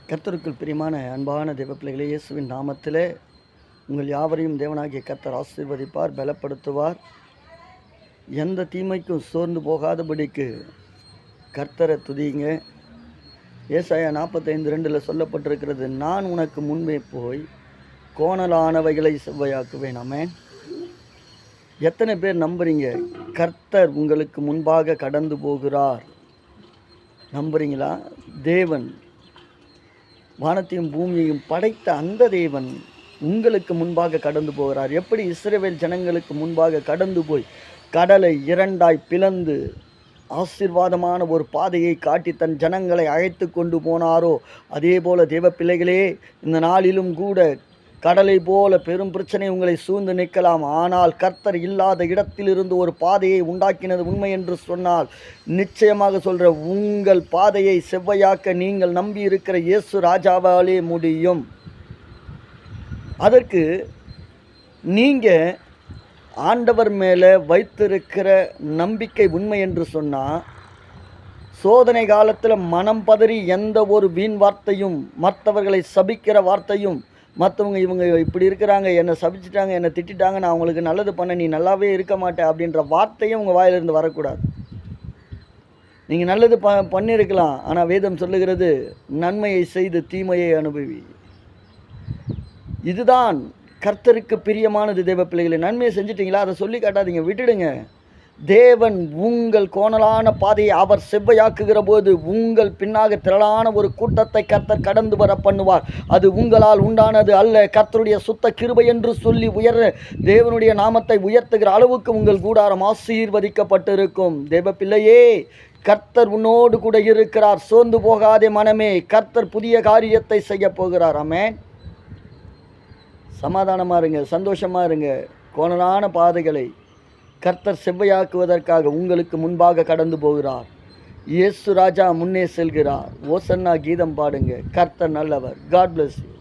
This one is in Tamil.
கர்த்தருக்குள் பிரியமான அன்பான தேவ பிள்ளைகளே, இயேசுவின் நாமத்திலே உங்கள் யாவரையும் தேவனாகிய கர்த்தர் ஆசீர்வதிப்பார், பலப்படுத்துவார். எந்த தீமைக்கும் சோர்ந்து போகாதபடிக்கு கர்த்தரை துதிங்க. ஏசாயா 45:2 சொல்லப்பட்டிருக்கிறது, நான் உனக்கு முன்பே போய் கோணலானவைகளை செவ்வையாக்குவேன். ஆமென். எத்தனை பேர் நம்புறீங்க கர்த்தர் உங்களுக்கு முன்பாக கடந்து போகிறார்? நம்புறீங்களா? தேவன் வானத்தையும் பூமியையும் படைத்த அந்த தேவன் உங்களுக்கு முன்பாக கடந்து போகிறார். எப்படி இஸ்ரவேல் ஜனங்களுக்கு முன்பாக கடந்து போய் கடலை இரண்டாய் பிளந்து ஆசீர்வாதமான ஒரு பாதையை காட்டி தன் ஜனங்களை அழைத்து கொண்டு போனாரோ, அதே போல தேவ பிள்ளைகளே, இந்த நாளிலும் கூட கடலை போல பெரும் பிரச்சனை உங்களை சூழ்ந்து நிற்கலாம். ஆனால் கர்த்தர் இல்லாத இடத்திலிருந்து ஒரு பாதையை உண்டாக்கினது உண்மை என்று சொன்னால், நிச்சயமாக சொல்கிற, உங்கள் பாதையை செவ்வையாக்க நீங்கள் நம்பி இருக்கிற இயேசு ராஜாவாலே முடியும். அதற்கு நீங்கள் ஆண்டவர் மேலே வைத்திருக்கிற நம்பிக்கை உண்மை என்று சொன்னால், சோதனை காலத்தில் மனம் பதறி எந்த ஒரு வீண் வார்த்தையும், மற்றவர்களை சபிக்கிற வார்த்தையும், மற்றவங்க இவங்க இப்படி இருக்கிறாங்க, என்னை சபிச்சிட்டாங்க, என்னை திட்டாங்க, நான் அவங்களுக்கு நல்லது பண்ண, நீ நல்லாவே இருக்க மாட்டேன் அப்படின்ற வார்த்தையும் உங்கள் வாயிலிருந்து வரக்கூடாது. நீங்கள் நல்லது பண்ணியிருக்கலாம், ஆனால் வேதம் சொல்லுகிறது, நன்மையை செய்து தீமையை அனுபவி. இதுதான் கர்த்தருக்கு பிரியமானது. தேவ பிள்ளைகளை, நன்மையை செஞ்சிட்டிங்களா, அதை சொல்லி காட்டாதீங்க, விட்டுடுங்க. தேவன் உங்கள் கோணலான பாதையை அவர் செவ்வையாக்குகிற போது உங்கள் பின்னாக திரளான ஒரு கூட்டத்தை கர்த்தர் கடந்து வர பண்ணுவார். அது உங்களால் உண்டானது அல்ல, கர்த்தருடைய சுத்த கிருபை என்று சொல்லி தேவனுடைய நாமத்தை உயர்த்துகிற அளவுக்கு உங்கள் கூடாரம் ஆசீர்வதிக்கப்பட்டிருக்கும். தேவ பிள்ளையே, கர்த்தர் உன்னோடு கூட இருக்கிறார். சோர்ந்து போகாதே மனமே, கர்த்தர் புதிய காரியத்தை செய்ய போகிறார். ஆமென். சமாதானமாக இருங்க, சந்தோஷமாக இருங்க. கோணலான பாதைகளை கர்த்தர் செவ்வையாக்குவதற்காக உங்களுக்கு முன்பாக கடந்து போகிறார். இயேசு ராஜா முன்னே செல்கிறார். ஓசன்னா கீதம் பாடுங்க. கர்த்தர் நல்லவர். God bless you.